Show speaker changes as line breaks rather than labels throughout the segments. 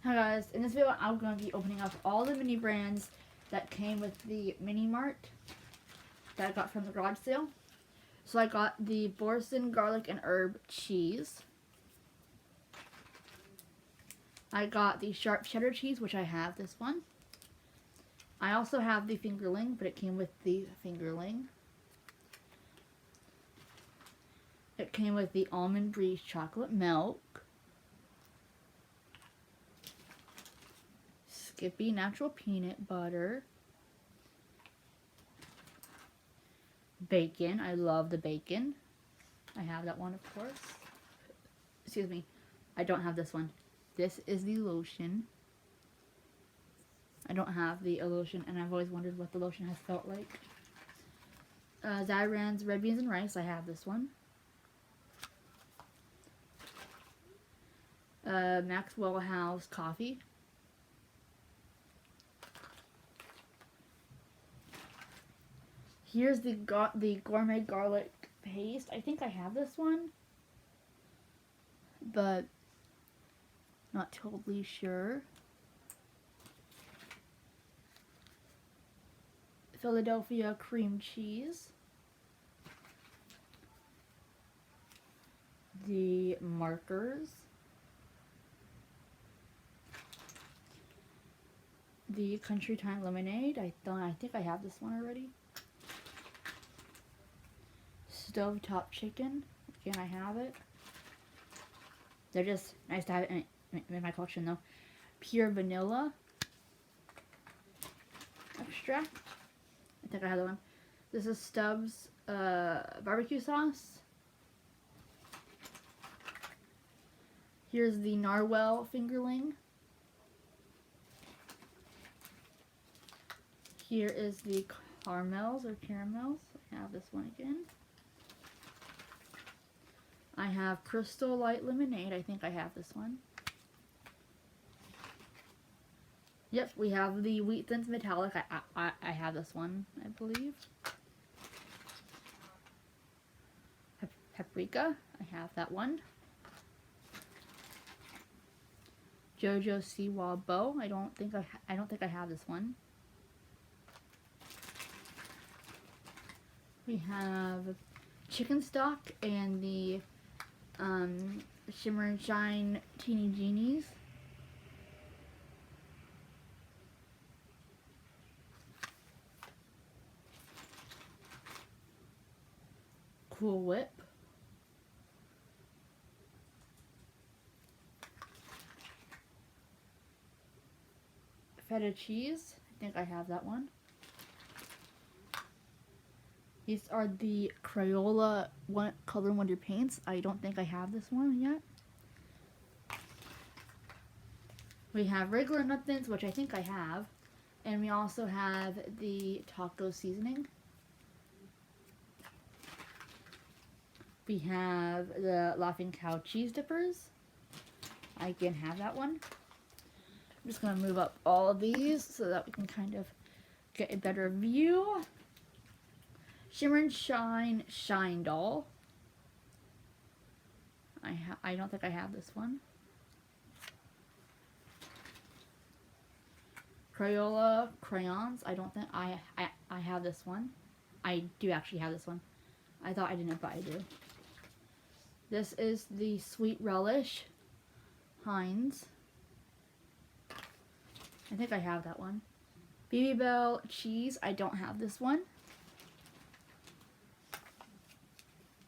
Hi guys, in this video I'm going to be opening up all the mini brands that came with the mini mart that I got from the garage sale. So I got the Boursin garlic and herb cheese. I got the sharp cheddar cheese, which I have this one. I also have the fingerling, but it came with the fingerling. It came with the almond brie chocolate milk. Skippy natural peanut butter. Bacon. I love the bacon. I have that one, of course. Excuse me. I don't have this one. This is the lotion. I don't have the lotion, and I've always wondered what the lotion has felt like. Zyran's red beans and rice. I have this one. Maxwell House coffee. Here's the gourmet garlic paste. I think I have this one, but not totally sure. Philadelphia cream cheese. The markers. The Country Time lemonade. I think I have this one already. Stovetop chicken. Again, I have it. They're just nice to have it in my collection, though. Pure vanilla extract. I think I have that one. This is Stubbs barbecue sauce. Here's the Narwhal fingerling. Here is the caramels. I have this one again. I have Crystal Light Lemonade. I think I have this one. Yep, we have the Wheat Thins Metallic. I have this one, I believe. Paprika. I have that one. Jojo Siwa Bow. I don't think I have this one. We have chicken stock and the Shimmer and Shine Teeny Genies. Cool Whip. Feta cheese. I think I have that one. These are the Crayola Color Wonder paints. I don't think I have this one yet. We have regular nut thins, which I think I have. And we also have the taco seasoning. We have the Laughing Cow cheese dippers. I again have that one. I'm just going to move up all of these so that we can kind of get a better view. Shimmer and Shine Shine Doll. I don't think I have this one. Crayola crayons. I don't think I have this one. I do actually have this one. I thought I didn't, but I do. This is the Sweet Relish Heinz. I think I have that one. BB Bell cheese. I don't have this one.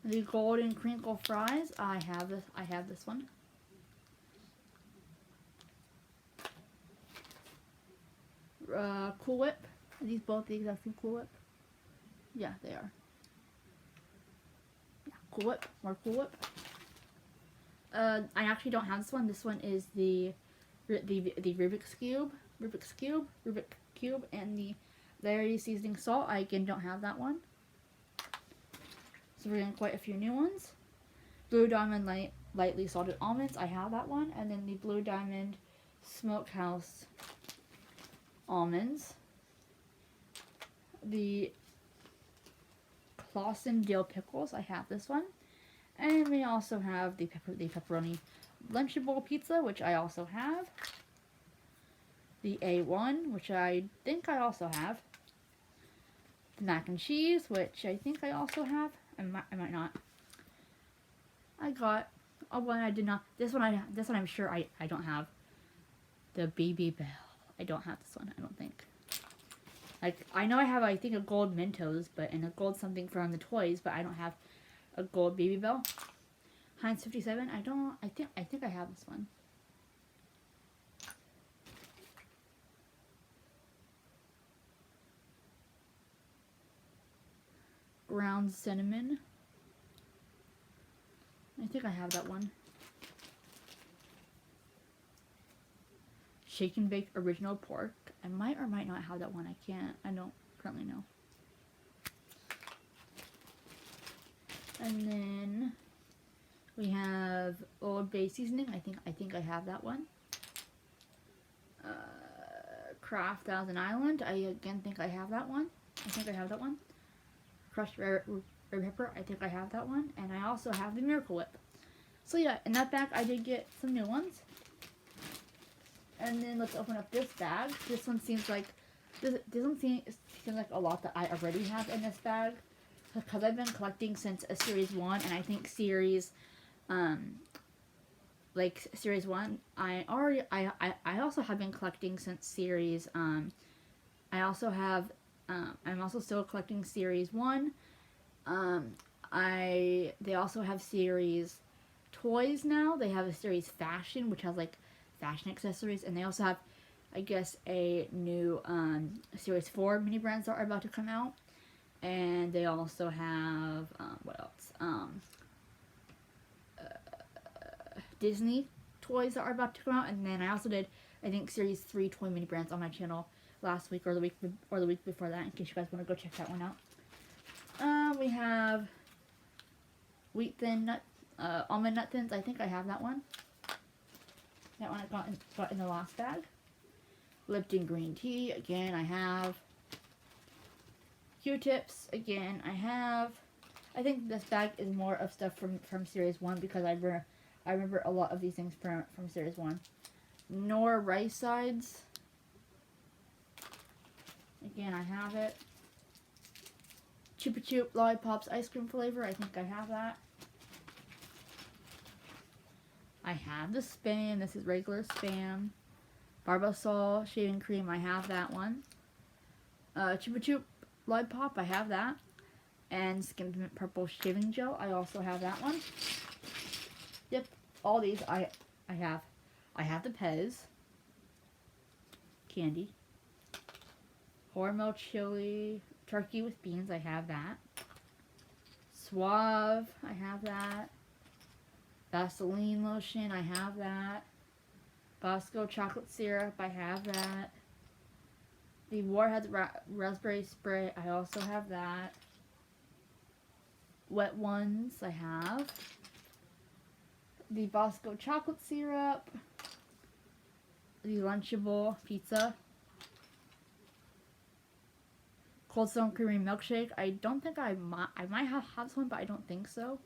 The Golden Crinkle Fries. I have this one. Cool Whip. Are these both the exact same Cool Whip? Yeah, they are. Yeah, Cool Whip. More Cool Whip. I actually don't have this one. This one is the Rubik's Cube, and the Larry Seasoning Salt. I again don't have that one. So we're getting quite a few new ones. Blue Diamond Lightly Salted Almonds. I have that one. And then the Blue Diamond Smokehouse Almonds. The Clausen Dill Pickles. I have this one. And we also have the pepperoni Lunchable Pizza, which I also have. The A1, which I think I also have. The mac and cheese, which I think I also have. I might not. I got a one I did not. This one I'm sure I don't have. The BB Bell. I don't have this one. I don't think. Like I know I have I think a gold Mentos, but and a gold something from the toys, but I don't have a gold BB Bell. Heinz 57. I don't. I think I have this one. Ground cinnamon. I think I have that one. Shake and bake original pork. I might or might not have that one. I don't currently know. And then we have Old Bay seasoning. I think I have that one. Kraft Thousand Island. I again think I have that one. I think I have that one. Crushed red pepper. I think I have that one. And I also have the Miracle Whip. So yeah, in that bag I did get some new ones. And then let's open up this bag. This one seems like this one seems like a lot that I already have in this bag, because I've been collecting since a series 1, and I think series like series 1 I also have been collecting since series I also have I'm also still collecting series 1. They also have series toys now. They have a series fashion, which has like fashion accessories, and they also have, I guess, a new series 4 mini brands that are about to come out, and they also have what else? Disney toys that are about to come out, and then I also did, I think, series 3 toy mini brands on my channel last week or the week before that, in case you guys want to go check that one out. We have wheat thin nut, almond nut thins. I think I have that one. That one I got in the last bag. Lipton green tea, again I have. Q-tips, again I have. I think this bag is more of stuff from series 1, because I remember a lot of these things from series 1. Nor rice sides. Again, I have it. Chupa Chup Lollipops ice cream flavor. I think I have that. I have the Spam. This is regular Spam. Barbasol shaving cream. I have that one. Chupa Chup Lollipop. I have that. And Skin Mint Purple shaving gel. I also have that one. Yep, all these I have. I have the Pez candy. Hormel chili turkey with beans. I have that. Suave. I have that. Vaseline lotion. I have that. Bosco chocolate syrup. I have that. The Warheads raspberry spray. I also have that. Wet ones. I have. The Bosco chocolate syrup. The Lunchable pizza. Cold Stone Creamy Milkshake. I don't think I might have this one, but I don't think so.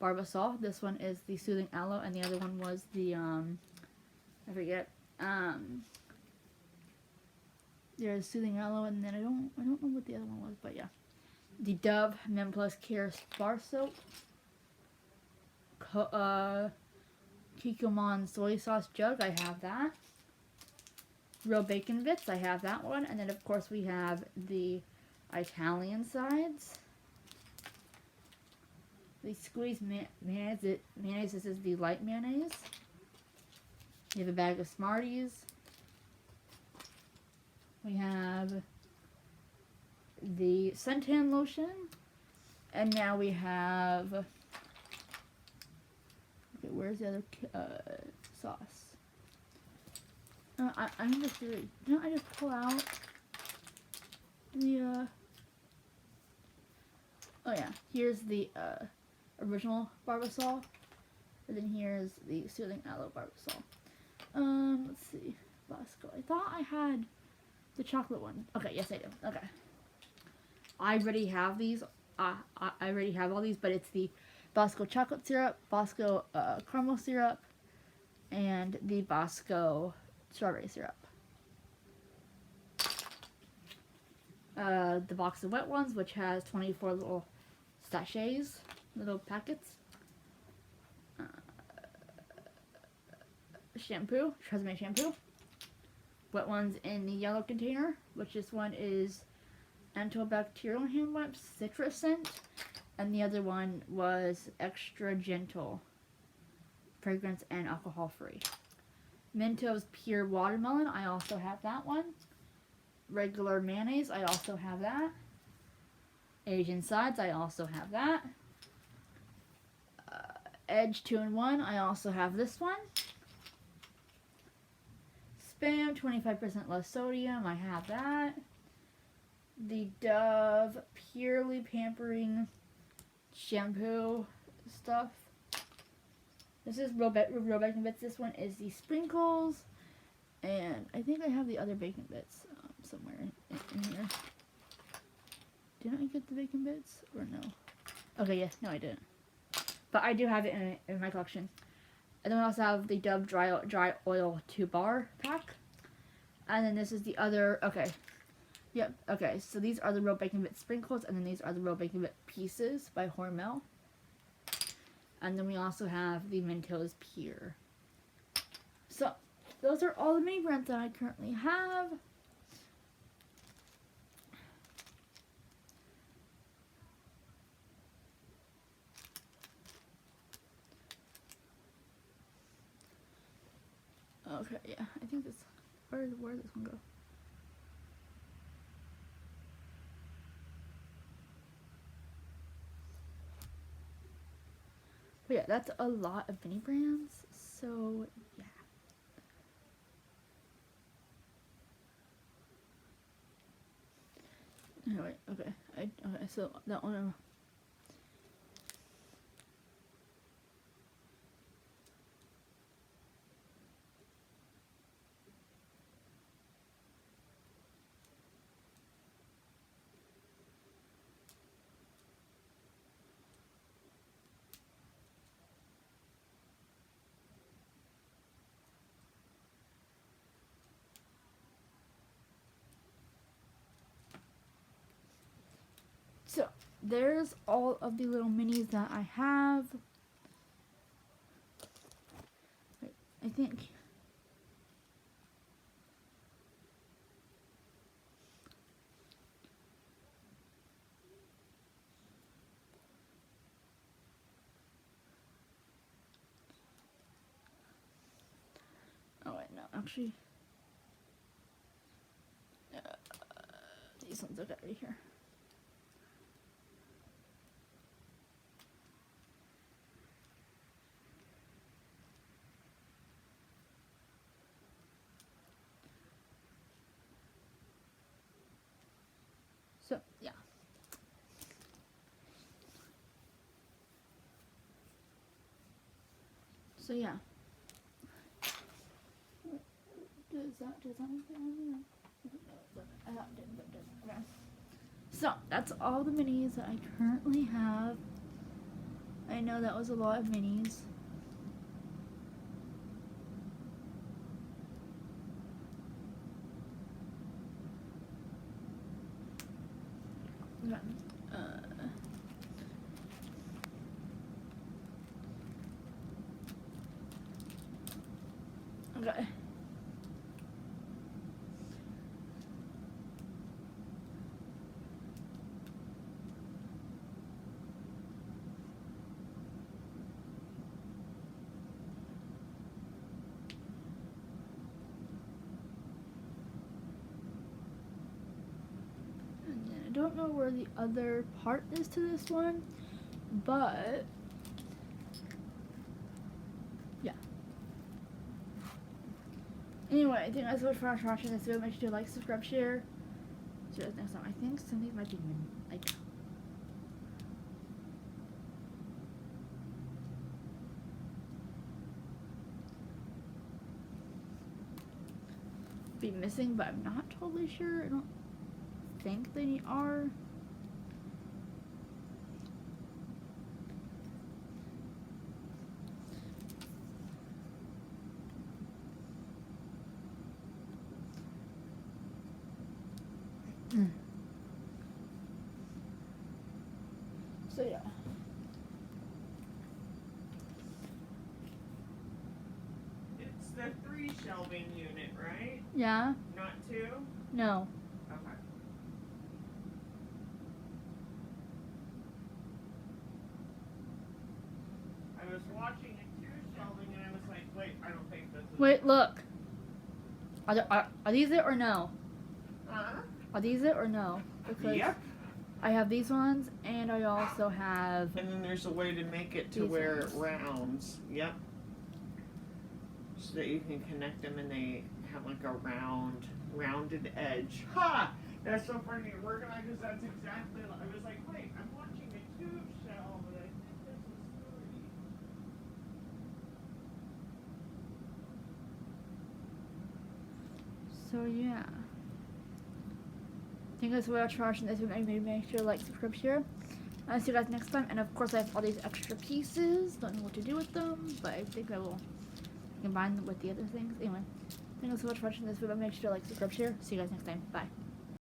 Barbasol. This one is the Soothing Aloe, and the other one was the I forget. There's Soothing Aloe, and then I don't know what the other one was, but yeah. The Dove Men Plus Care Bar Soap. Kikkoman soy sauce jug. I have that. Real Bacon Bits. I have that one, and then of course we have the Italian sides. The squeezed mayonnaise. This is the light mayonnaise. We have a bag of Smarties. We have the suntan lotion, and now we have. Okay, where's the other sauce? I'm just really. I just pull out the. Oh yeah, here's the original Barbasol, and then here's the Soothing Aloe Barbasol. Let's see, Bosco. I thought I had the chocolate one. Okay, yes I do. Okay, I already have these. I already have all these, but it's the Bosco chocolate syrup, Bosco caramel syrup, and the Bosco strawberry syrup. The box of wet ones, which has 24 little sachets, little packets. Shampoo, Tresemme shampoo. Wet ones in the yellow container, which this one is antibacterial hand wipes, citrus scent, and the other one was extra gentle, fragrance and alcohol free. Mentos pure watermelon, I also have that one. Regular mayonnaise, I also have that. Asian sides, I also have that. Edge 2-in-1, I also have this one. Spam, 25% less sodium, I have that. The Dove Purely Pampering shampoo stuff. This is real bacon bits. This one is the sprinkles, and I think I have the other bacon bits somewhere in here. Didn't I get the bacon bits or no? Okay, yes, no, I didn't. But I do have it in my collection. And then I also have the Dove dry oil 2-bar pack. And then this is the other. Okay. Yep. Okay. So these are the real bacon bit sprinkles, and then these are the real bacon bit pieces by Hormel. And then we also have the Mentos Pure. So those are all the mini brands that I currently have. Okay, yeah, I think this. Where did this one go? But yeah, that's a lot of mini brands. So yeah. Anyway, okay. Okay, so that one. So there's all of the little minis that I have. Wait, I think. Oh wait, no, actually. These ones are right here. So, yeah. So, yeah. Does that make it on? Okay. So, that's all the minis that I currently have. I know that was a lot of minis. Okay. And then I don't know where the other part is to this one, but yeah. Anyway, I think that's so much for watching this video. Make sure to like, subscribe, share. See you guys next time. I think some of these might be like be missing, but I'm not totally sure. I don't think they are. So yeah.
It's the 3 shelving unit, right?
Yeah?
Not 2?
No.
Okay. I was watching a 2 shelving and I was like, wait, I don't think this is...
Wait, look. Are these it or no?
Huh?
Are these it or no? Because
Yep.
I have these ones and I also have...
And then there's a way to make it to
These
where
ones.
it rounds. Yep. So that you can connect them and they have like a rounded edge. Ha! That's so funny. We're gonna, because that's exactly, I was like, wait, I'm watching a 2 shell, but I think this is 3.
So yeah. Thank you guys for watching this video. Make sure to like, subscribe, share. I'll see you guys next time. And of course I have all these extra pieces. Don't know what to do with them, but I think I will combine them with the other things. Anyway, thank you so much for watching this video. Make sure to like, subscribe, share. See you guys next time. Bye.